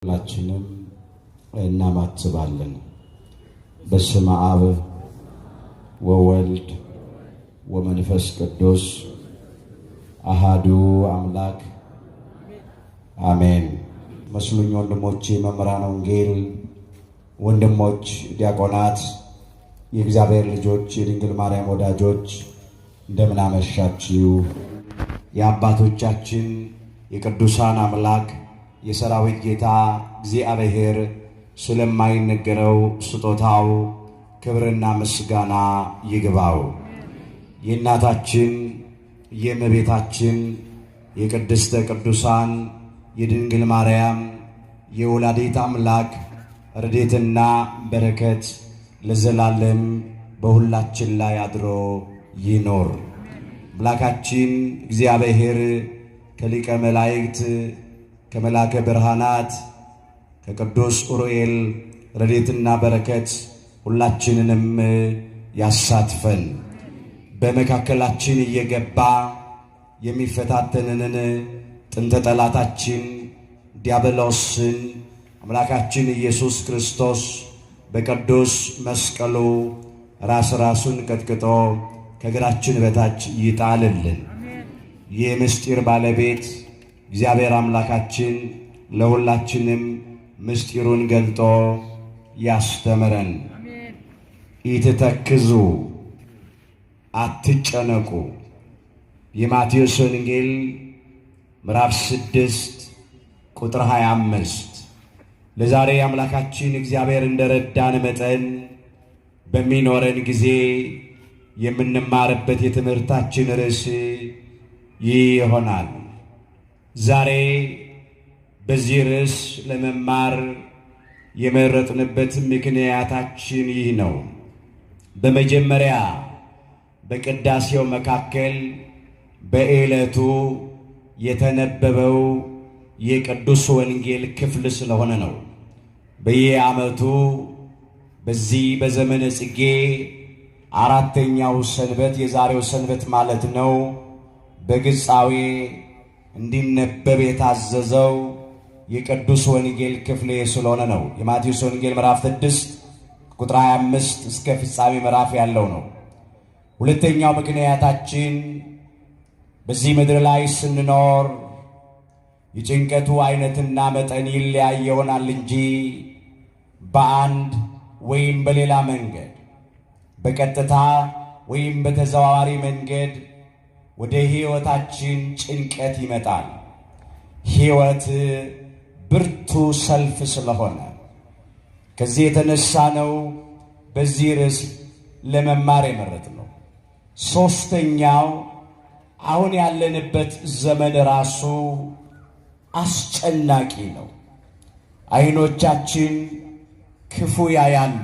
ሁላችንም እናማትባለን። በስመ አብ ወወልድ ወመንፈስ ቅዱስ አሃዱ አምላክ አሜን። መስሉኝ ወንድሞቼ መምህራነ ወንጌል፣ ወንድሞች ዲያቆናት፣ የእግዚአብሔር ልጆች፣ የድንግል ማርያም ወዳጆች እንደምን አመሻችሁ። የአባቶቻችን የቅዱሳን አምላክ የሰራዊት ጌታ እግዚአብሔር ስለማይነገረው ስጦታው ክብርና ምስጋና ይግባው። የእናታችን የእመቤታችን የቅድስተ ቅዱሳን የድንግል ማርያም የወላዲት አምላክ ረድኤትና በረከት ለዘላለም በሁላችን ላይ አድሮ ይኖር። አምላካችን እግዚአብሔር ከሊቀ መላእክት ከመላከ ብርሃናት ከቅዱስ ኡራኤል ረድኤትና በረከት ሁላችንንም ያሳትፈን። በመካከላችን እየገባ የሚፈታተንንን ጥንተ ጠላታችን ዲያብሎስን አምላካችን ኢየሱስ ክርስቶስ በቅዱስ መስቀሉ ራሱን ቀጥቅጦ ከእግራችን በታች ይጣልልን። የምስጢር ባለቤት እግዚአብሔር አምላካችን ለሁላችንም ምስጢሩን ገልጦ ያስተምረን። ኢትተክዙ አትጨነቁ። የማቴዎስ ወንጌል ምዕራፍ 6 ቁጥር 25። ለዛሬ አምላካችን እግዚአብሔር እንደረዳን መጠን በሚኖረን ጊዜ የምንማርበት የትምህርታችን ርዕስ ይህ ይሆናል። ዛሬ በዚህ ርዕስ ለመማር የመረጥንበት ምክንያታችን ይህ ነው። በመጀመሪያ በቅዳሴው መካከል በዕለቱ የተነበበው የቅዱስ ወንጌል ክፍል ስለሆነ ነው። በየዓመቱ በዚህ በዘመነ ጽጌ አራተኛው ሰንበት የዛሬው ሰንበት ማለት ነው በግጻዌ እንዲነበብ የታዘዘው የቅዱስ ወንጌል ክፍል ስለሆነ ነው። የማቴዎስ ወንጌል ምዕራፍ 6 ቁጥር 25 እስከ ፍጻሜ ምዕራፍ ያለው ነው። ሁለተኛው ምክንያታችን በዚህ ምድር ላይ ስንኖር የጭንቀቱ አይነትና መጠን ይለያይ ይሆናል እንጂ በአንድ ወይም በሌላ መንገድ በቀጥታ ወይም በተዘዋዋሪ መንገድ ወደ ሕይወታችን ጭንቀት ይመጣል። ሕይወት ብርቱ ሰልፍ ስለሆነ ከዚህ የተነሳ ነው በዚህ ርዕስ ለመማር የመረጥነው። ሦስተኛው አሁን ያለንበት ዘመን ራሱ አስጨናቂ ነው። ዓይኖቻችን ክፉ ያያሉ፣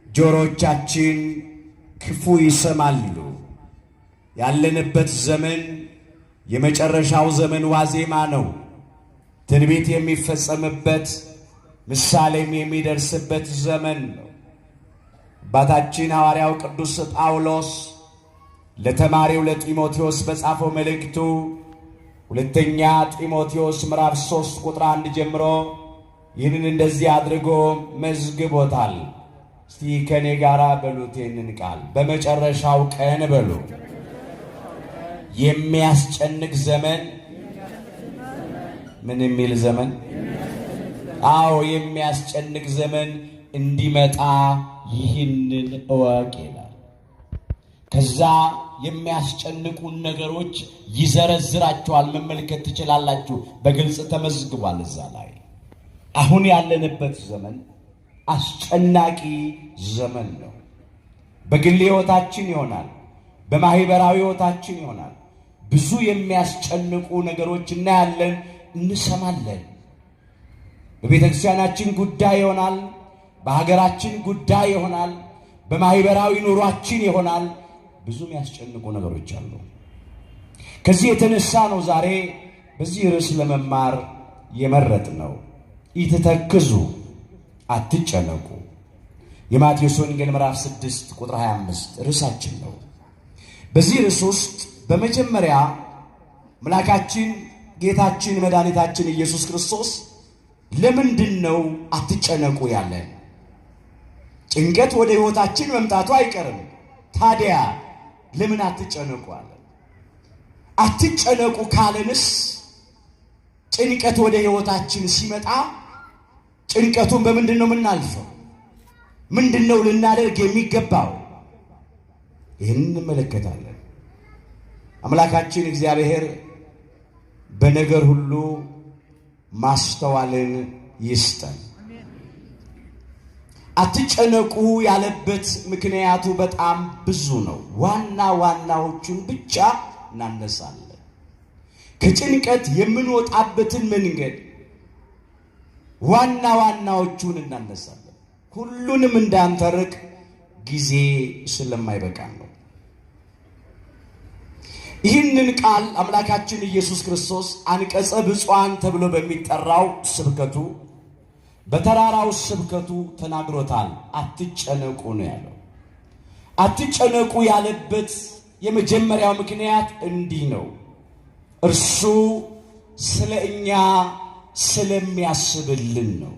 ጆሮቻችን ክፉ ይሰማሉ። ያለንበት ዘመን የመጨረሻው ዘመን ዋዜማ ነው። ትንቢት የሚፈጸምበት ምሳሌም የሚደርስበት ዘመን ነው። አባታችን ሐዋርያው ቅዱስ ጳውሎስ ለተማሪው ለጢሞቴዎስ በጻፈው መልእክቱ ሁለተኛ ጢሞቴዎስ ምዕራፍ 3 ቁጥር 1 ጀምሮ ይህንን እንደዚህ አድርጎ መዝግቦታል። እስቲ ከኔ ጋራ በሉት ይህንን ቃል። በመጨረሻው ቀን በሉ የሚያስጨንቅ ዘመን። ምን የሚል ዘመን? አዎ የሚያስጨንቅ ዘመን እንዲመጣ ይህንን እወቅ ይላል። ከዛ የሚያስጨንቁን ነገሮች ይዘረዝራቸዋል። መመልከት ትችላላችሁ። በግልጽ ተመዝግቧል እዛ ላይ። አሁን ያለንበት ዘመን አስጨናቂ ዘመን ነው። በግል ሕይወታችን ይሆናል፣ በማህበራዊ ሕይወታችን ይሆናል። ብዙ የሚያስጨንቁ ነገሮች እናያለን፣ እንሰማለን። በቤተ ክርስቲያናችን ጉዳይ ይሆናል፣ በሀገራችን ጉዳይ ይሆናል፣ በማህበራዊ ኑሯችን ይሆናል። ብዙ የሚያስጨንቁ ነገሮች አሉ። ከዚህ የተነሳ ነው ዛሬ በዚህ ርዕስ ለመማር የመረጥነው። ኢትተክዙ አትጨነቁ። የማቴዎስ ወንጌል ምዕራፍ 6 ቁጥር 25 ርዕሳችን ነው። በዚህ ርዕስ ውስጥ በመጀመሪያ አምላካችን ጌታችን መድኃኒታችን ኢየሱስ ክርስቶስ ለምንድነው አትጨነቁ ያለን? ጭንቀት ወደ ሕይወታችን መምጣቱ አይቀርም። ታዲያ ለምን አትጨነቁ አለ? አትጨነቁ ካለንስ ጭንቀት ወደ ሕይወታችን ሲመጣ ጭንቀቱን በምንድነው የምናልፈው? ምንድነው ልናደርግ የሚገባው? ይህን እንመለከታለን። አምላካችን እግዚአብሔር በነገር ሁሉ ማስተዋልን ይስጠን። አትጨነቁ ያለበት ምክንያቱ በጣም ብዙ ነው። ዋና ዋናዎቹን ብቻ እናነሳለን። ከጭንቀት የምንወጣበትን መንገድ ዋና ዋናዎቹን እናነሳለን። ሁሉንም እንዳንተርክ ጊዜ ስለማይበቃን ነው። ይህንን ቃል አምላካችን ኢየሱስ ክርስቶስ አንቀጸ ብፁዓን ተብሎ በሚጠራው ስብከቱ በተራራው ስብከቱ ተናግሮታል። አትጨነቁ ነው ያለው። አትጨነቁ ያለበት የመጀመሪያው ምክንያት እንዲህ ነው። እርሱ ስለኛ ስለሚያስብልን ነው።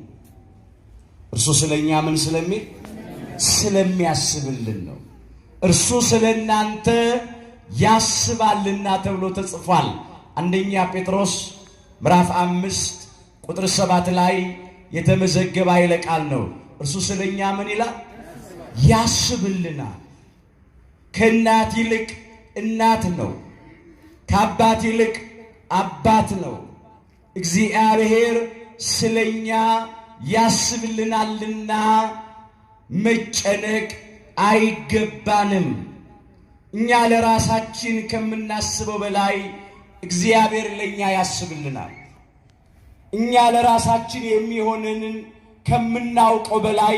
እርሱ ስለኛ ምን ስለሚል ስለሚያስብልን ነው። እርሱ ስለናንተ ያስባልና ተብሎ ተጽፏል። አንደኛ ጴጥሮስ ምዕራፍ 5 ቁጥር 7 ላይ የተመዘገበ ኃይለ ቃል ነው። እርሱ ስለኛ ምን ይላል? ያስብልናል። ከእናት ይልቅ እናት ነው፣ ከአባት ይልቅ አባት ነው። እግዚአብሔር ስለኛ ያስብልናልና መጨነቅ አይገባንም። እኛ ለራሳችን ከምናስበው በላይ እግዚአብሔር ለኛ ያስብልናል። እኛ ለራሳችን የሚሆነንን ከምናውቀው በላይ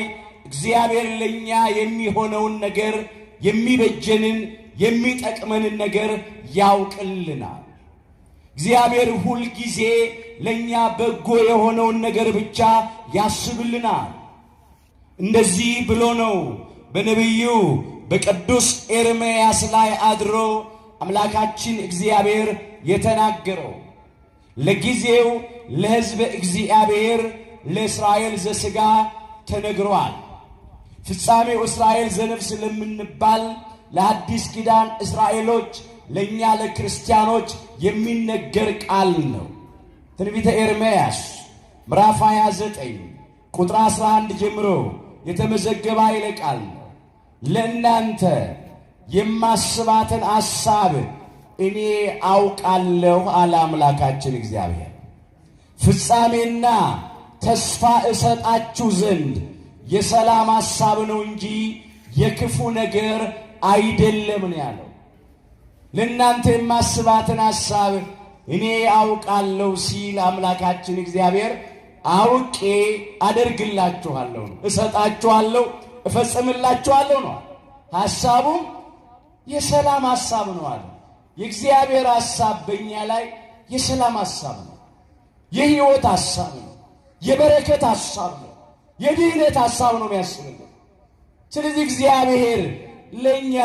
እግዚአብሔር ለኛ የሚሆነውን ነገር፣ የሚበጀንን የሚጠቅመንን ነገር ያውቅልናል። እግዚአብሔር ሁል ጊዜ ለኛ በጎ የሆነውን ነገር ብቻ ያስብልናል። እንደዚህ ብሎ ነው በነቢዩ በቅዱስ ኤርምያስ ላይ አድሮ አምላካችን እግዚአብሔር የተናገረው። ለጊዜው ለሕዝበ እግዚአብሔር ለእስራኤል ዘሥጋ ተነግሯል። ፍጻሜው እስራኤል ዘነፍስ ለምንባል ለአዲስ ኪዳን እስራኤሎች ለእኛ ለክርስቲያኖች የሚነገር ቃል ነው። ትንቢተ ኤርምያስ ምዕራፍ 29 ቁጥር 11 ጀምሮ የተመዘገበ ኃይለ ቃል ነው። ለእናንተ የማስባትን ሐሳብ እኔ አውቃለሁ አለ አምላካችን እግዚአብሔር። ፍጻሜና ተስፋ እሰጣችሁ ዘንድ የሰላም ሐሳብ ነው እንጂ የክፉ ነገር አይደለም ነው ያለው። ለእናንተ የማስባትን ሐሳብ እኔ አውቃለሁ ሲል አምላካችን እግዚአብሔር አውቄ አደርግላችኋለሁ፣ እሰጣችኋለሁ፣ እፈጽምላችኋለሁ ነው። ሐሳቡም የሰላም ሐሳብ ነው አለ። የእግዚአብሔር ሐሳብ በእኛ ላይ የሰላም ሐሳብ ነው፣ የሕይወት ሐሳብ ነው፣ የበረከት ሐሳብ ነው፣ የድኅነት ሐሳብ ነው የሚያስብልን። ስለዚህ እግዚአብሔር ለእኛ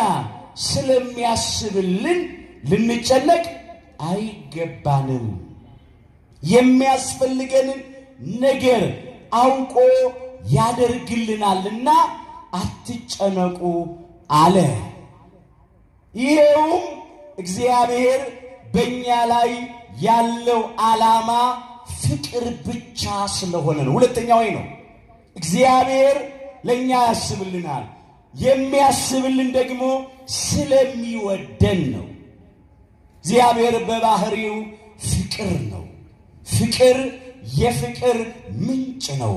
ስለሚያስብልን ልንጨነቅ አይገባንም። የሚያስፈልገንን ነገር አውቆ ያደርግልናልና አትጨነቁ አለ። ይሄውም እግዚአብሔር በእኛ ላይ ያለው ዓላማ ፍቅር ብቻ ስለሆነ ነው። ሁለተኛው ነው፣ እግዚአብሔር ለእኛ ያስብልናል። የሚያስብልን ደግሞ ስለሚወደን ነው። እግዚአብሔር በባህሪው ፍቅር ነው። ፍቅር የፍቅር ምንጭ ነው።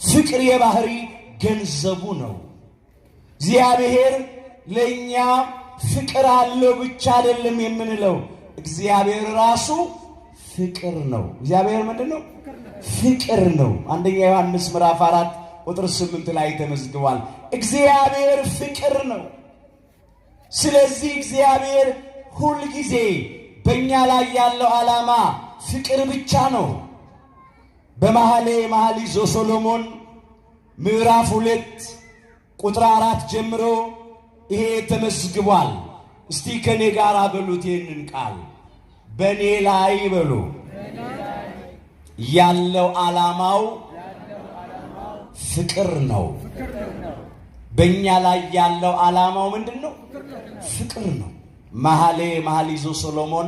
ፍቅር የባህሪ ገንዘቡ ነው። እግዚአብሔር ለእኛ ፍቅር አለው ብቻ አይደለም የምንለው፣ እግዚአብሔር ራሱ ፍቅር ነው። እግዚአብሔር ምንድን ነው? ፍቅር ነው። አንደኛ ዮሐንስ ምዕራፍ 4 ቁጥር 8 ላይ ተመዝግቧል። እግዚአብሔር ፍቅር ነው። ስለዚህ እግዚአብሔር ሁል ጊዜ በእኛ ላይ ያለው ዓላማ ፍቅር ብቻ ነው። በመኃልየ መኃልይ ዘሰሎሞን ምዕራፍ 2 ቁጥር 4 ጀምሮ ይሄ ተመዝግቧል። እስቲ ከኔ ጋር በሉት ይህንን ቃል፣ በእኔ ላይ በሉ ያለው ዓላማው ፍቅር ነው። በእኛ ላይ ያለው ዓላማው ምንድነው? ፍቅር ነው። መኃልየ ሰሎሞን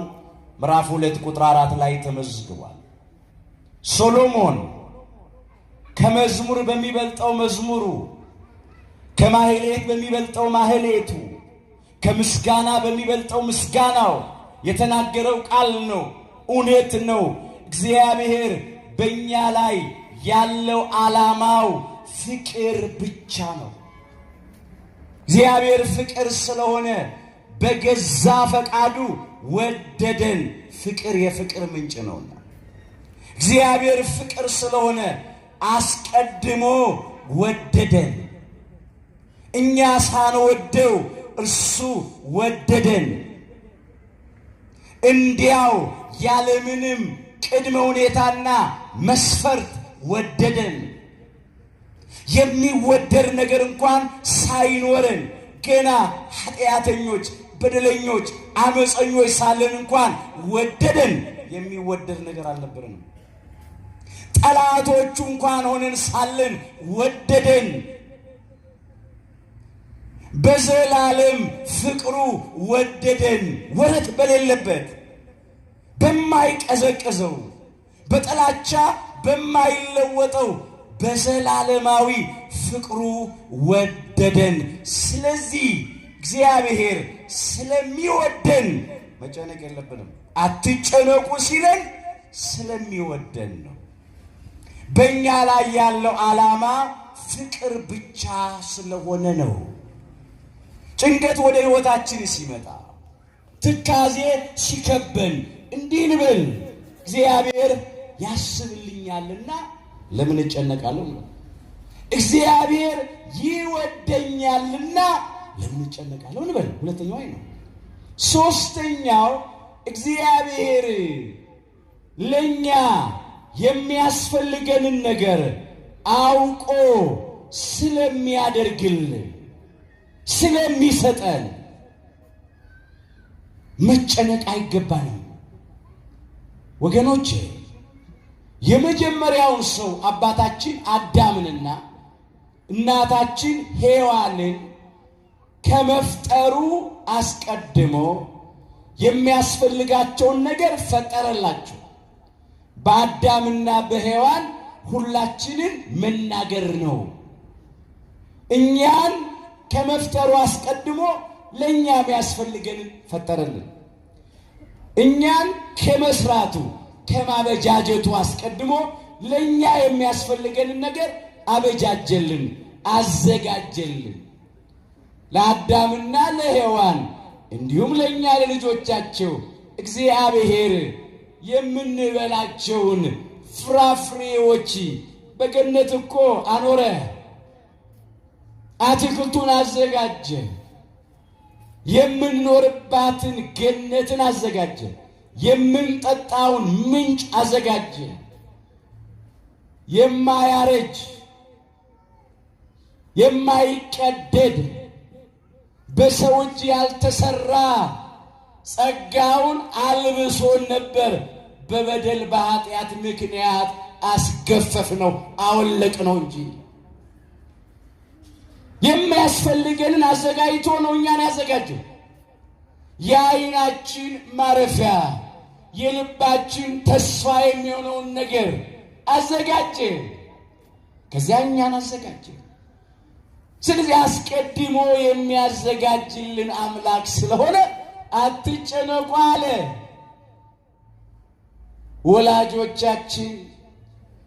ምዕራፍ 2 ቁጥር 4 ላይ ተመዝግቧል። ሶሎሞን ከመዝሙር በሚበልጠው መዝሙሩ፣ ከማህሌት በሚበልጠው ማህሌቱ፣ ከምስጋና በሚበልጠው ምስጋናው የተናገረው ቃል ነው። እውነት ነው። እግዚአብሔር በእኛ ላይ ያለው ዓላማው ፍቅር ብቻ ነው። እግዚአብሔር ፍቅር ስለሆነ በገዛ ፈቃዱ ወደደን። ፍቅር የፍቅር ምንጭ ነውና እግዚአብሔር ፍቅር ስለሆነ አስቀድሞ ወደደን። እኛ ሳንወደው እርሱ ወደደን። እንዲያው ያለምንም ቅድመ ሁኔታና መስፈርት ወደደን። የሚወደድ ነገር እንኳን ሳይኖረን ገና ኃጢአተኞች፣ በደለኞች፣ አመፀኞች ሳለን እንኳን ወደደን። የሚወደድ ነገር አልነበረንም። ጠላቶቹ እንኳን ሆነን ሳለን ወደደን። በዘላለም ፍቅሩ ወደደን። ወረት በሌለበት በማይቀዘቅዘው በጥላቻ በማይለወጠው በዘላለማዊ ፍቅሩ ወደደን። ስለዚህ እግዚአብሔር ስለሚወደን መጨነቅ የለብንም። አትጨነቁ ሲለን ስለሚወደን ነው። በእኛ ላይ ያለው ዓላማ ፍቅር ብቻ ስለሆነ ነው። ጭንቀት ወደ ሕይወታችን ሲመጣ፣ ትካዜ ሲከበን እንዲህ እንበል፣ እግዚአብሔር ያስብልኛልና ለምን እጨነቃለሁ? እግዚአብሔር ይወደኛልና ለምን እጨነቃለሁ እንበል። ሁለተኛው አይ ነው። ሶስተኛው እግዚአብሔር ለኛ የሚያስፈልገንን ነገር አውቆ ስለሚያደርግልን ስለሚሰጠን መጨነቅ አይገባንም። ወገኖቼ የመጀመሪያውን ሰው አባታችን አዳምንና እናታችን ሔዋንን ከመፍጠሩ አስቀድሞ የሚያስፈልጋቸውን ነገር ፈጠረላቸው። በአዳምና በሔዋን ሁላችንን መናገር ነው። እኛን ከመፍጠሩ አስቀድሞ ለእኛ የሚያስፈልገንን ፈጠረልን። እኛን ከመስራቱ ከማበጃጀቱ አስቀድሞ ለእኛ የሚያስፈልገንን ነገር አበጃጀልን፣ አዘጋጀልን። ለአዳምና ለሔዋን እንዲሁም ለእኛ ለልጆቻቸው እግዚአብሔር የምንበላቸውን ፍራፍሬዎች በገነት እኮ አኖረ። አትክልቱን አዘጋጀ። የምንኖርባትን ገነትን አዘጋጀ። የምንጠጣውን ምንጭ አዘጋጀ። የማያረጅ የማይቀደድ በሰው እጅ ያልተሰራ ጸጋውን አልብሶን ነበር። በበደል በኃጢአት ምክንያት አስገፈፍ ነው፣ አወለቅ ነው እንጂ የሚያስፈልገንን አዘጋጅቶ ነው እኛን ያዘጋጀው። የዓይናችን ማረፊያ የልባችን ተስፋ የሚሆነውን ነገር አዘጋጀ። ከዚያ እኛን አዘጋጀ። ስለዚህ አስቀድሞ የሚያዘጋጅልን አምላክ ስለሆነ አትጨነቁ አለ። ወላጆቻችን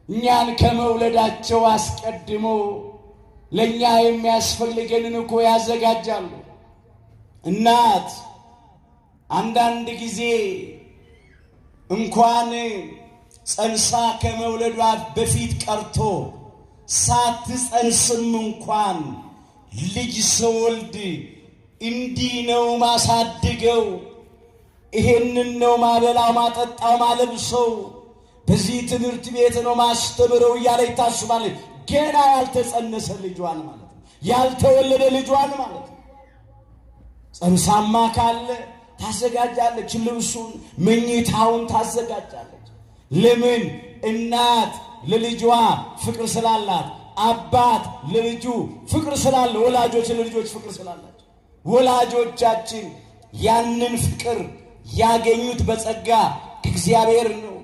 እኛን ከመውለዳቸው አስቀድሞ ለእኛ የሚያስፈልገንን እኮ ያዘጋጃሉ። እናት አንዳንድ ጊዜ እንኳን ጸንሳ ከመውለዷ በፊት ቀርቶ ሳትጸንስም እንኳን ልጅ ስወልድ እንዲህ ነው ማሳድገው፣ ይሄንን ነው ማበላው፣ ማጠጣው፣ ማለብሰው፣ በዚህ ትምህርት ቤት ነው ማስተምረው እያለች ታስባለች። ገና ያልተጸነሰ ልጇን ማለት ነው፣ ያልተወለደ ልጇን ማለት ነው። ጸንሳማ ካለ ታዘጋጃለች፣ ልብሱን መኝታውን ታዘጋጃለች። ለምን? እናት ለልጇ ፍቅር ስላላት አባት ለልጁ ፍቅር ስላለ ወላጆች ለልጆች ፍቅር ስላላቸው ወላጆቻችን ያንን ፍቅር ያገኙት በጸጋ ከእግዚአብሔር ነው።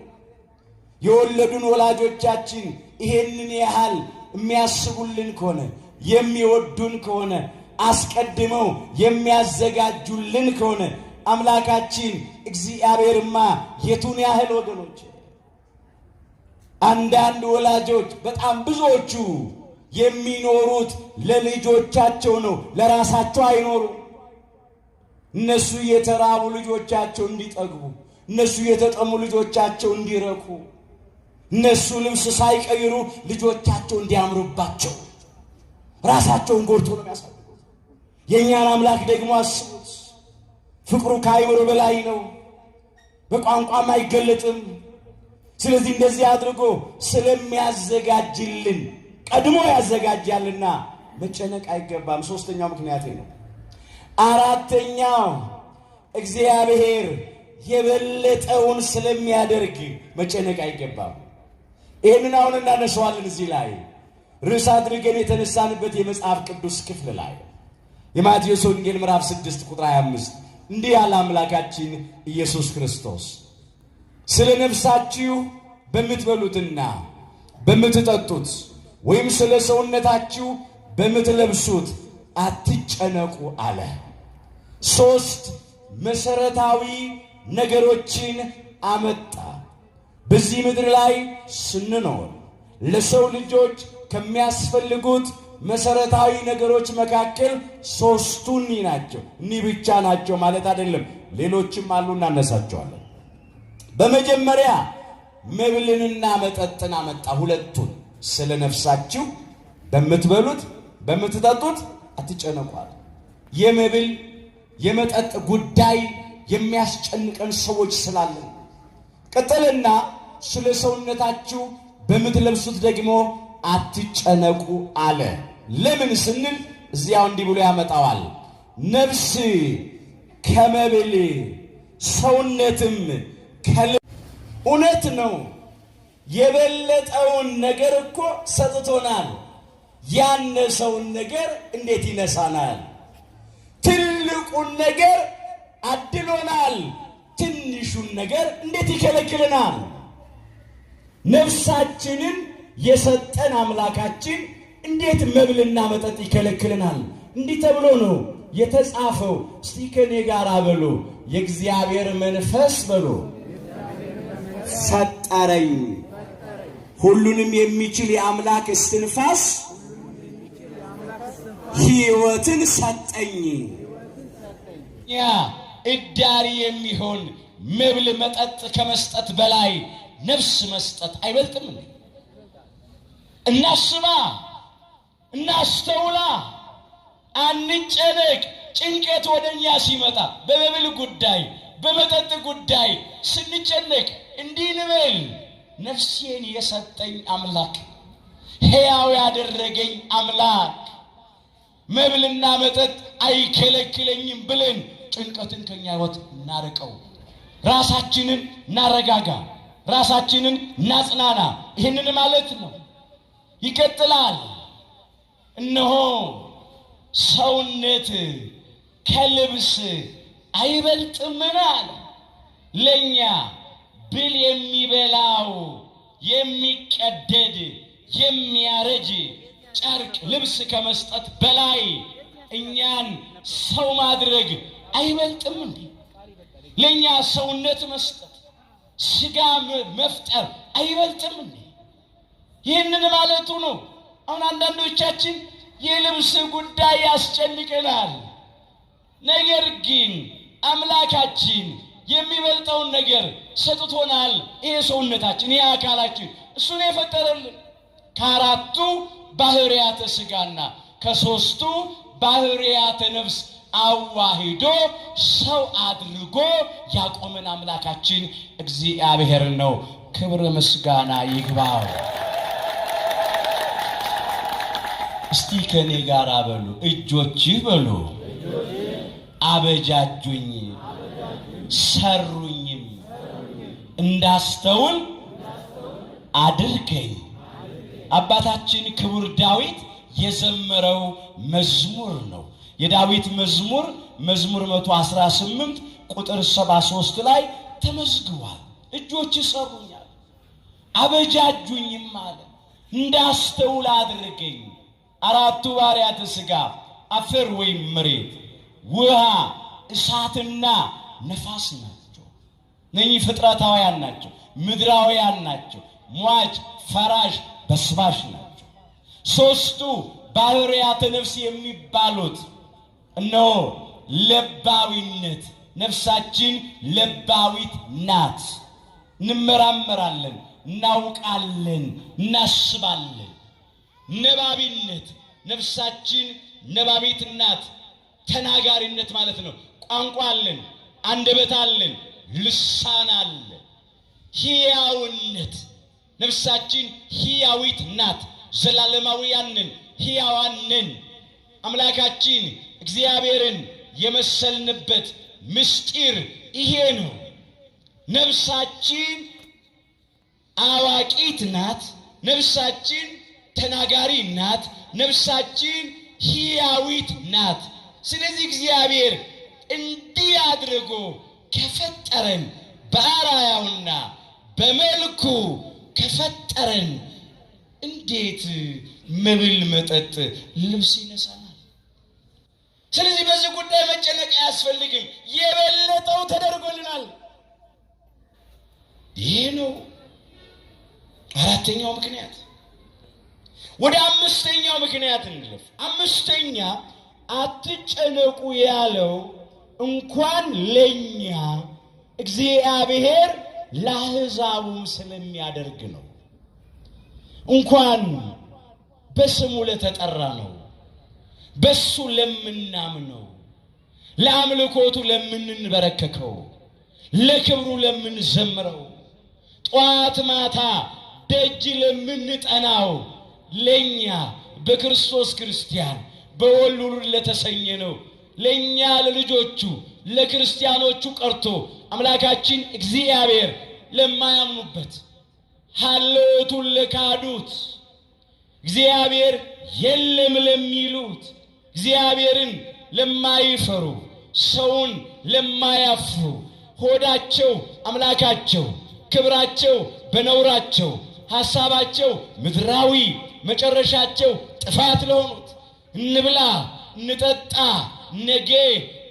የወለዱን ወላጆቻችን ይሄንን ያህል የሚያስቡልን ከሆነ የሚወዱን ከሆነ አስቀድመው የሚያዘጋጁልን ከሆነ አምላካችን እግዚአብሔርማ የቱን ያህል ወገኖች። አንዳንድ ወላጆች በጣም ብዙዎቹ የሚኖሩት ለልጆቻቸው ነው፣ ለራሳቸው አይኖሩም። እነሱ የተራቡ ልጆቻቸው እንዲጠግቡ፣ እነሱ የተጠሙ ልጆቻቸው እንዲረኩ፣ እነሱ ልብስ ሳይቀይሩ ልጆቻቸው እንዲያምሩባቸው ራሳቸውን ጎድቶ ነው የሚያሳድጉት። የእኛን አምላክ ደግሞ አስቡት። ፍቅሩ ከአይምሮ በላይ ነው፣ በቋንቋም አይገለጥም። ስለዚህ እንደዚህ አድርጎ ስለሚያዘጋጅልን ቀድሞ ያዘጋጃልና መጨነቅ አይገባም። ሶስተኛው ምክንያት ነው። አራተኛው እግዚአብሔር የበለጠውን ስለሚያደርግ መጨነቅ አይገባም። ይህንን አሁን እናነሳዋለን። እዚህ ላይ ርዕስ አድርገን የተነሳንበት የመጽሐፍ ቅዱስ ክፍል ላይ የማቴዎስ ወንጌል ምዕራፍ 6 ቁጥር 25 እንዲህ ያለ አምላካችን ኢየሱስ ክርስቶስ ስለ ነፍሳችሁ በምትበሉትና በምትጠጡት ወይም ስለ ሰውነታችሁ በምትለብሱት አትጨነቁ አለ። ሶስት መሰረታዊ ነገሮችን አመጣ። በዚህ ምድር ላይ ስንኖር ለሰው ልጆች ከሚያስፈልጉት መሰረታዊ ነገሮች መካከል ሶስቱን ናቸው። እኒህ ብቻ ናቸው ማለት አይደለም፣ ሌሎችም አሉ፣ እናነሳቸዋለን። በመጀመሪያ መብልንና መጠጥን አመጣ። ሁለቱን ስለ ነፍሳችሁ በምትበሉት በምትጠጡት አትጨነቋል። የመብል የመጠጥ ጉዳይ የሚያስጨንቀን ሰዎች ስላለን፣ ቀጠልና ስለ ሰውነታችሁ በምትለብሱት ደግሞ አትጨነቁ አለ። ለምን ስንል እዚያው እንዲህ ብሎ ያመጣዋል። ነፍስ ከመብል ሰውነትም እውነት ነው። የበለጠውን ነገር እኮ ሰጥቶናል። ያነሰውን ነገር እንዴት ይነሳናል? ትልቁን ነገር አድሎናል። ትንሹን ነገር እንዴት ይከለክልናል? ነፍሳችንን የሰጠን አምላካችን እንዴት መብልና መጠጥ ይከለክልናል? እንዲህ ተብሎ ነው የተጻፈው። እስቲ ከኔ ጋር በሉ፣ የእግዚአብሔር መንፈስ በሉ ፈጠረኝ፣ ሁሉንም የሚችል የአምላክ እስትንፋስ ሕይወትን ሰጠኝ። ያ እዳሪ የሚሆን መብል መጠጥ ከመስጠት በላይ ነፍስ መስጠት አይበልጥም? እናስባ፣ እናስተውላ፣ አንጨነቅ። ጭንቀት ወደኛ ሲመጣ በመብል ጉዳይ በመጠጥ ጉዳይ ስንጨነቅ እንዲህ እንበል፣ ነፍሴን የሰጠኝ አምላክ፣ ሕያው ያደረገኝ አምላክ መብልና መጠጥ አይከለክለኝም ብለን ጭንቀትን ከኛ ሕይወት እናርቀው። ራሳችንን እናረጋጋ፣ ራሳችንን እናጽናና። ይህንን ማለት ነው። ይቀጥላል። እነሆ ሰውነት ከልብስ አይበልጥምን አለ። ለእኛ ብል የሚበላው የሚቀደድ የሚያረጅ ጨርቅ ልብስ ከመስጠት በላይ እኛን ሰው ማድረግ አይበልጥም እንዴ? ለእኛ ሰውነት መስጠት ስጋ መፍጠር አይበልጥም እንዴ? ይህንን ማለቱ ነው። አሁን አንዳንዶቻችን የልብስ ጉዳይ ያስጨንቀናል። ነገር ግን አምላካችን የሚበልጠውን ነገር ሰጥቶናል። ይሄ ሰውነታችን፣ ይሄ አካላችን እሱን የፈጠረልን ከአራቱ ባህርያተ ስጋና ከሶስቱ ባህርያተ ነፍስ አዋሂዶ ሰው አድርጎ ያቆመን አምላካችን እግዚአብሔር ነው። ክብር ምስጋና ይግባው። እስቲ ከኔ ጋር በሉ፣ እጆችህ በሉ አበጃጁኝ ሰሩኝም እንዳስተውል አድርገኝ። አባታችን ክቡር ዳዊት የዘመረው መዝሙር ነው። የዳዊት መዝሙር መዝሙር 118 ቁጥር 73 ላይ ተመዝግቧል። እጆች ሰሩኛል አበጃጁኝም አለ፣ እንዳስተውል አድርገኝ። አራቱ ባሪያተ ሥጋ አፈር ወይም መሬት፣ ውሃ፣ እሳትና ነፋስ ናቸው። እነኚህ ፍጥረታውያን ናቸው፣ ምድራውያን ናቸው፣ ሟች፣ ፈራሽ፣ በስባሽ ናቸው። ሦስቱ ባህርያተ ነፍስ የሚባሉት እነሆ ለባዊነት፣ ነፍሳችን ለባዊት ናት። እንመራመራለን፣ እናውቃለን፣ እናስባለን። ነባቢነት፣ ነፍሳችን ነባቢት ናት። ተናጋሪነት ማለት ነው። ቋንቋ አለን፣ አንደበት አለን፣ ልሳን አለ። ሕያውነት፣ ነፍሳችን ሕያዊት ናት። ዘላለማውያንን ሕያዋንን አምላካችን እግዚአብሔርን የመሰልንበት ምስጢር ይሄ ነው። ነፍሳችን አዋቂት ናት። ነፍሳችን ተናጋሪ ናት። ነፍሳችን ሕያዊት ናት። ስለዚህ እግዚአብሔር እንዲህ አድርጎ ከፈጠረን፣ በአርአያውና በመልኩ ከፈጠረን እንዴት መብል መጠጥ ልብስ ይነሳናል? ስለዚህ በዚህ ጉዳይ መጨነቅ አያስፈልግም። የበለጠው ተደርጎልናል። ይህ ነው አራተኛው ምክንያት። ወደ አምስተኛው ምክንያት እንለፍ። አምስተኛ አትጨነቁ ያለው እንኳን ለኛ እግዚአብሔር ለአሕዛቡም ስለሚያደርግ ነው። እንኳን በስሙ ለተጠራ ነው፣ በሱ ለምናምነው፣ ለአምልኮቱ ለምንበረከከው፣ ለክብሩ ለምንዘምረው፣ ጧት ማታ ደጅ ለምንጠናው፣ ለኛ በክርስቶስ ክርስቲያን በወልድ ለተሰኘ ነው። ለኛ ለልጆቹ ለክርስቲያኖቹ ቀርቶ አምላካችን እግዚአብሔር ለማያምኑበት፣ ሐልዮቱን ለካዱት፣ እግዚአብሔር የለም ለሚሉት፣ እግዚአብሔርን ለማይፈሩ፣ ሰውን ለማያፍሩ፣ ሆዳቸው አምላካቸው፣ ክብራቸው በነውራቸው፣ ሐሳባቸው ምድራዊ፣ መጨረሻቸው ጥፋት ለሆኑት፣ እንብላ እንጠጣ ነገ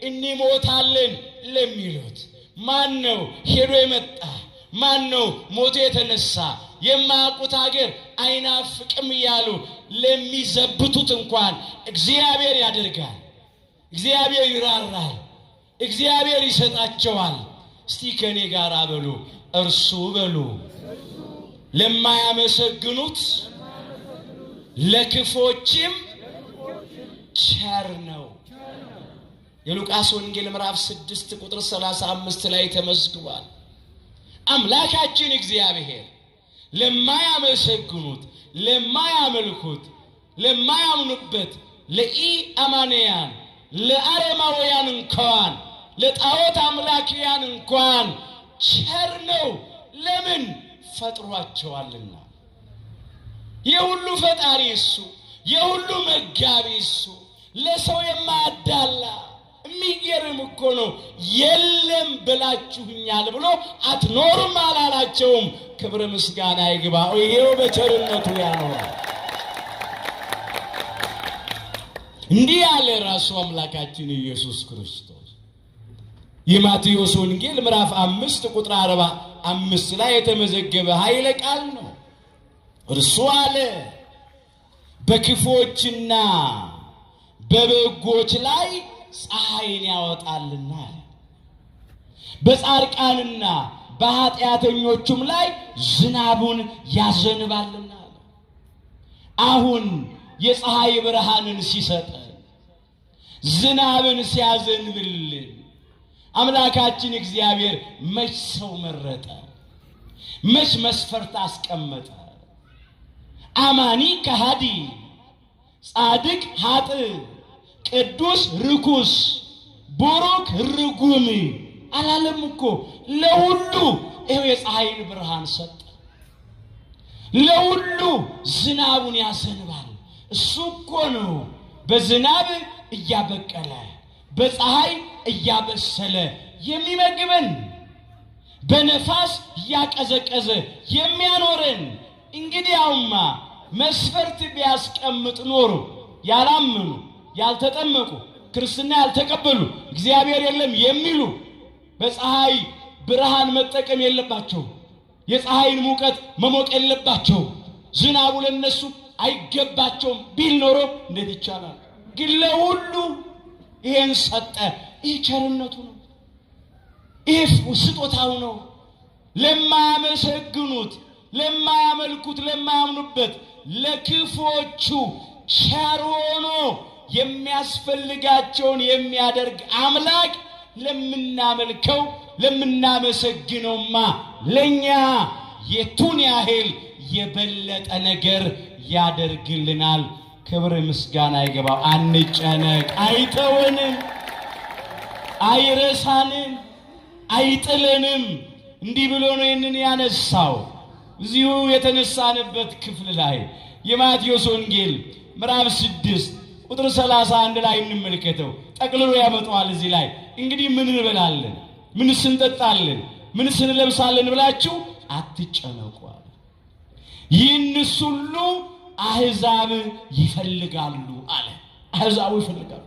እንሞታለን ለሚሉት፣ ማን ነው ሄዶ የመጣ? ማን ነው ሞቶ የተነሳ? የማያውቁት ሀገር አይናፍቅም እያሉ ለሚዘብቱት እንኳን እግዚአብሔር ያደርጋል። እግዚአብሔር ይራራል። እግዚአብሔር ይሰጣቸዋል። እስቲ ከኔ ጋር በሉ እርሱ በሉ። ለማያመሰግኑት ለክፎችም ቸር ነው። የሉቃስ ወንጌል ምዕራፍ 6 ቁጥር 35 ላይ ተመዝግቧል። አምላካችን እግዚአብሔር ለማያመሰግኑት፣ ለማያመልኩት፣ ለማያምኑበት ለኢአማንያን፣ ለአረማውያን እንኳን፣ ለጣዖት አምላኪያን እንኳን ቸር ነው። ለምን? ፈጥሯቸዋልና። የሁሉ ፈጣሪ እሱ፣ የሁሉ መጋቢ እሱ፣ ለሰው የማያዳላ የሚገርም እኮ ነው። የለም ብላችሁኛል ብሎ አትኖርም አላላቸውም። ክብር ምስጋና ይግባው። ይሄው በቸርነቱ ያኖራል። እንዲህ ያለ ራሱ አምላካችን ኢየሱስ ክርስቶስ የማቴዎስ ወንጌል ምዕራፍ 5 ቁጥር 45 ላይ የተመዘገበ ኃይለ ቃል ነው። እርሱ አለ በክፎችና በበጎች ላይ ፀሐይን ያወጣልና፣ በጻድቃንና በኃጢአተኞቹም ላይ ዝናቡን ያዘንባልና። አሁን የፀሐይ ብርሃንን ሲሰጠን፣ ዝናብን ሲያዘንብልን አምላካችን እግዚአብሔር መች ሰው መረጠ? መች መስፈርት አስቀመጠ? አማኒ ከሃዲ፣ ጻድቅ ኃጥእ፣ ቅዱስ ርኩስ፣ ቡሩክ ርጉም አላለም እኮ። ለሁሉ ይሄው የፀሐይን ብርሃን ሰጠ። ለሁሉ ዝናቡን ያዘንባል። እሱ እኮ ነው በዝናብ እያበቀለ በፀሐይ እያበሰለ የሚመግበን፣ በነፋስ እያቀዘቀዘ የሚያኖረን። እንግዲያውማ መስፈርት ቢያስቀምጥ ኖሮ ያላመኑ ያልተጠመቁ ክርስትና ያልተቀበሉ እግዚአብሔር የለም የሚሉ በፀሐይ ብርሃን መጠቀም የለባቸው፣ የፀሐይን ሙቀት መሞቅ የለባቸው፣ ዝናቡ ለነሱ አይገባቸውም ቢል ኖሮ እንዴት ይቻላል? ግን ለሁሉ ይሄን ሰጠ። ይህ ቸርነቱ ነው። ይህ ስጦታው ነው። ለማያመሰግኑት፣ ለማያመልኩት፣ ለማያምኑበት ለክፎቹ ቸር ሆኖ የሚያስፈልጋቸውን የሚያደርግ አምላክ ለምናመልከው ለምናመሰግነውማ ለኛ የቱን ያህል የበለጠ ነገር ያደርግልናል። ክብር ምስጋና ይገባው። አንጨነቅ። አይተወንም፣ አይረሳንም፣ አይጥለንም። እንዲህ ብሎ ነው ይህንን ያነሳው። እዚሁ የተነሳንበት ክፍል ላይ የማቴዎስ ወንጌል ምዕራፍ 6 ቁጥር 31 ላይ እንመልከተው። ጠቅልሎ ያመጣዋል። እዚህ ላይ እንግዲህ ምን እንበላለን፣ ምን እንጠጣለን፣ ምን እንለብሳለን ብላችሁ አትጨነቁ አለ። ይህንስ ሁሉ አሕዛብ ይፈልጋሉ አለ። አሕዛቡ ይፈልጋሉ፣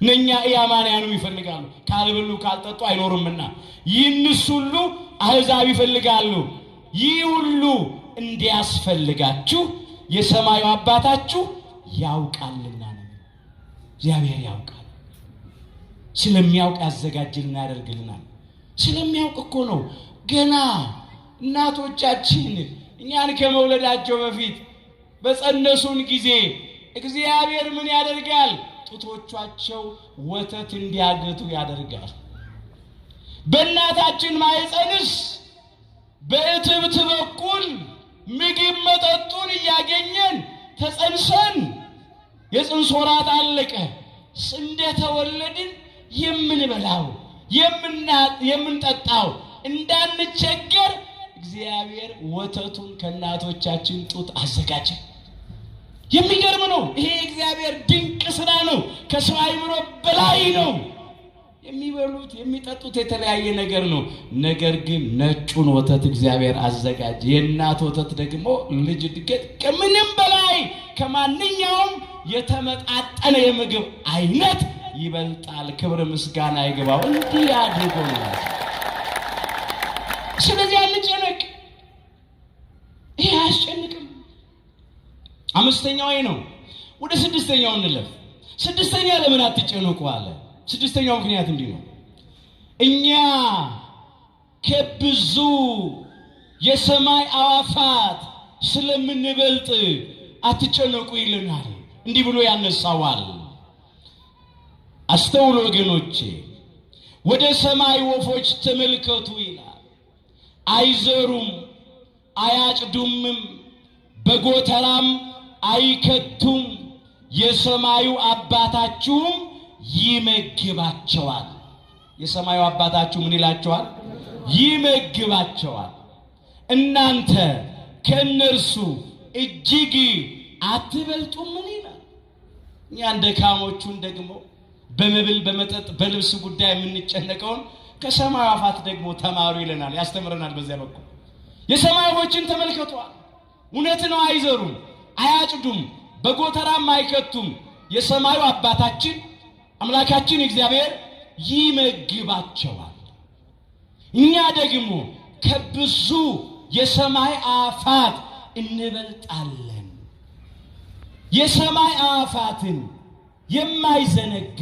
እነኛ ኢያማንያኑ ይፈልጋሉ። ካልበሉ ካልጠጡ አይኖርምና ይህንስ ሁሉ አሕዛብ ይፈልጋሉ። ይህ ሁሉ እንዲያስፈልጋችሁ የሰማዩ አባታችሁ ያውቃልና ነው። እግዚአብሔር ያውቃል። ስለሚያውቅ ያዘጋጅልና ያደርግልናል። ስለሚያውቅ እኮ ነው ገና እናቶቻችን እኛን ከመውለዳቸው በፊት በጸነሱን ጊዜ እግዚአብሔር ምን ያደርጋል? ጡቶቻቸው ወተት እንዲያገቱ ያደርጋል። በእናታችን ማኅፀንስ በእትብት በኩል ምግብ መጠጡን እያገኘን ተጸንሰን የጽንስ ወራት አለቀ። እንደተወለድን የምንበላው የምንጠጣው እንዳንቸገር እግዚአብሔር ወተቱን ከእናቶቻችን ጡት አዘጋጀ። የሚገርም ነው። ይሄ እግዚአብሔር ድንቅ ስራ ነው። ከሰው አእምሮ በላይ ነው። የሚበሉት የሚጠጡት የተለያየ ነገር ነው። ነገር ግን ነጩን ወተት እግዚአብሔር አዘጋጀ። የእናት ወተት ደግሞ ልጅ እድገት ከምንም በላይ ከማንኛውም የተመጣጠነ የምግብ አይነት ይበልጣል። ክብር ምስጋና ይግባው። እንዲህ አድርጎ ነው። ስለዚህ አንጨነቅ። ይሄ አያስጨንቅም። አምስተኛው ነው። ወደ ስድስተኛው እንለፍ። ስድስተኛ ለምን አትጨነቁ አለ። ስድስተኛው ምክንያት እንዲህ ነው። እኛ ከብዙ የሰማይ አዋፋት ስለምንበልጥ አትጨነቁ ይልናል። እንዲህ ብሎ ያነሳዋል። አስተውሉ ወገኖቼ፣ ወደ ሰማይ ወፎች ተመልከቱ ይላል። አይዘሩም፣ አያጭዱምም፣ በጎተራም አይከቱም፣ የሰማዩ አባታችሁም ይመግባቸዋል። የሰማዩ አባታችሁ ምን ይላቸዋል? ይመግባቸዋል። እናንተ ከእነርሱ እጅግ አትበልጡምን ይላል። እኛን ደካሞቹን ደግሞ በመብል በመጠጥ በልብስ ጉዳይ የምንጨነቀውን ከሰማዩ አፋት ደግሞ ተማሩ ይለናል፣ ያስተምረናል። በዚያ በኩል የሰማይ ወፎችን ተመልከቷል። እውነት ነው፣ አይዘሩም፣ አያጭዱም፣ በጎተራም አይከቱም። የሰማዩ አባታችን አምላካችን እግዚአብሔር ይመግባቸዋል። እኛ ደግሞ ከብዙ የሰማይ አዕዋፋት እንበልጣለን። የሰማይ አዕዋፋትን የማይዘነጋ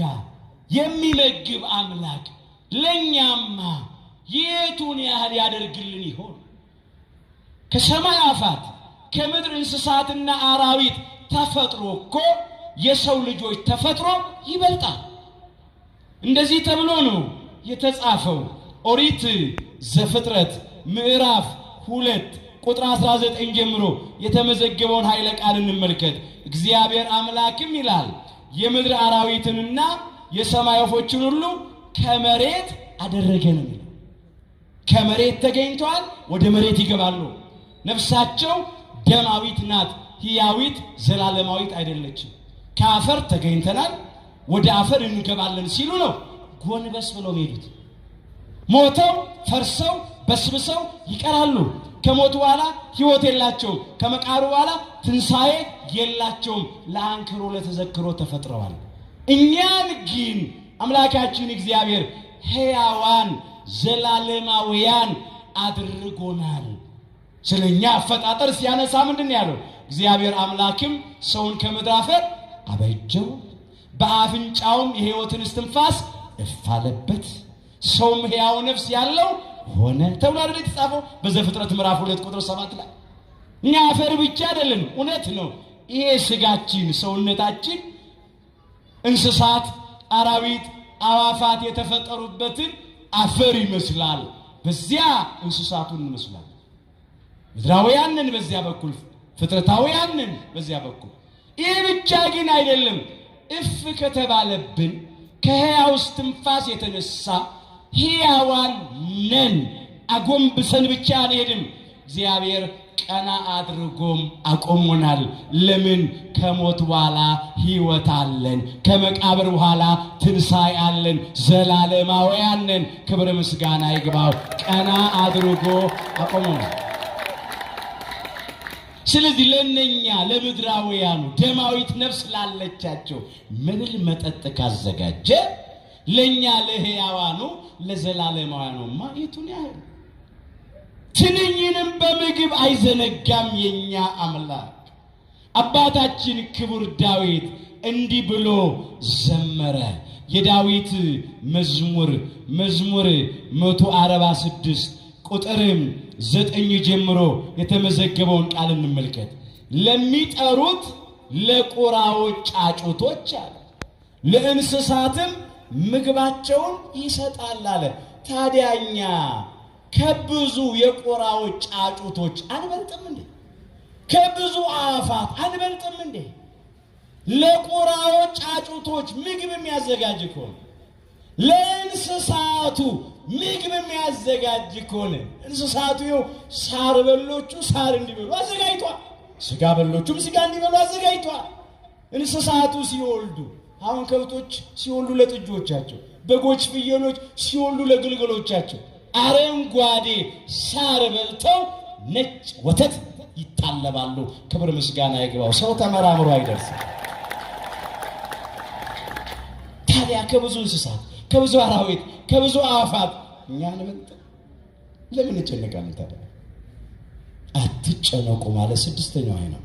የሚመግብ አምላክ ለኛማ የቱን ያህል ያደርግልን ይሆን? ከሰማይ አዕዋፋት ከምድር እንስሳትና አራዊት ተፈጥሮ እኮ የሰው ልጆች ተፈጥሮ ይበልጣል። እንደዚህ ተብሎ ነው የተጻፈው። ኦሪት ዘፍጥረት ምዕራፍ 2 ቁጥር 19 ጀምሮ የተመዘገበውን ኃይለ ቃል እንመልከት። እግዚአብሔር አምላክም ይላል የምድር አራዊትንና የሰማይ ወፎችን ሁሉ ከመሬት አደረገ ነው የሚለው። ከመሬት ተገኝተዋል፣ ወደ መሬት ይገባሉ። ነፍሳቸው ደማዊት ናት፣ ሕያዊት ዘላለማዊት አይደለችም። ከአፈር ተገኝተናል ወደ አፈር እንገባለን ሲሉ ነው ጎንበስ ብለው ሄዱት። ሞተው ፈርሰው በስብሰው ይቀራሉ። ከሞቱ በኋላ ሕይወት የላቸውም። ከመቃሩ በኋላ ትንሣኤ የላቸውም። ለአንክሮ ለተዘክሮ ተፈጥረዋል። እኛን ግን አምላካችን እግዚአብሔር ሕያዋን ዘላለማውያን አድርጎናል። ስለኛ አፈጣጠር ሲያነሳ ምንድን ያለው? እግዚአብሔር አምላክም ሰውን ከምድር አፈር አበጀው፣ በአፍንጫውም የሕይወትን እስትንፋስ እፍ አለበት፣ ሰውም ሕያው ነፍስ ያለው ሆነ ተብሎ አይደል የተጻፈው በዘፍጥረት ምዕራፍ 2 ቁጥር 7 ላይ። እኛ አፈር ብቻ አይደለም፣ እውነት ነው። ይሄ ስጋችን ሰውነታችን እንስሳት፣ አራዊት፣ አዋፋት የተፈጠሩበትን አፈር ይመስላል። በዚያ እንስሳቱን እንመስላለን። ምድራውያንን በዚያ በኩል ፍጥረታውያንን በዚያ በኩል። ይሄ ብቻ ግን አይደለም። እፍ ከተባለብን ከሕያው እስትንፋስ የተነሳ ሕያዋን ነን። አጎንብሰን ብቻ አንሄድም። እግዚአብሔር ቀና አድርጎም አቆሞናል። ለምን? ከሞት በኋላ ሕይወት አለን፣ ከመቃብር በኋላ ትንሣኤ አለን፣ ዘላለማውያን ነን። ክብር ምስጋና ይግባው። ቀና አድርጎ አቆሞናል። ስለዚህ ለነኛ ለምድራውያኑ ደማዊት ነፍስ ላለቻቸው መብል መጠጥ ካዘጋጀ ለኛ ለሕያዋኑ ለዘላለማውያኑማ የቱን ያህል። ትንኝንም በምግብ አይዘነጋም የኛ አምላክ። አባታችን ክቡር ዳዊት እንዲህ ብሎ ዘመረ። የዳዊት መዝሙር 146 ቁጥርም 9 ጀምሮ የተመዘገበውን ቃል እንመልከት። ለሚጠሩት ለቁራዎች ጫጩቶች አለ፣ ለእንስሳትም ምግባቸውን ይሰጣል አለ። ታዲያኛ ከብዙ የቁራዎች ጫጩቶች አንበልጥም እንዴ? ከብዙ አዕዋፋት አንበልጥም እንዴ? ለቁራዎች ጫጩቶች ምግብ የሚያዘጋጅ ከሆነ ለእንስሳቱ ምግብ የሚያዘጋጅ ከሆነ እንስሳቱ ሳር በሎቹ ሳር እንዲበሉ አዘጋጅቷል። ስጋ በሎቹም ስጋ እንዲበሉ አዘጋጅቷል። እንስሳቱ ሲወልዱ አሁን ከብቶች ሲወልዱ ለጥጆቻቸው፣ በጎች ፍየሎች ሲወልዱ ለግልገሎቻቸው አረንጓዴ ሳር በልተው ነጭ ወተት ይታለባሉ። ክብር ምስጋና ይግባው። ሰው ተመራምሮ አይደርስም። ታዲያ ከብዙ እንስሳት፣ ከብዙ አራዊት፣ ከብዙ አዕዋፋት እኛን በልጥ ለምን እንጨነቃለን ታዲያ? አትጨነቁ ማለት 6ኛው ነው።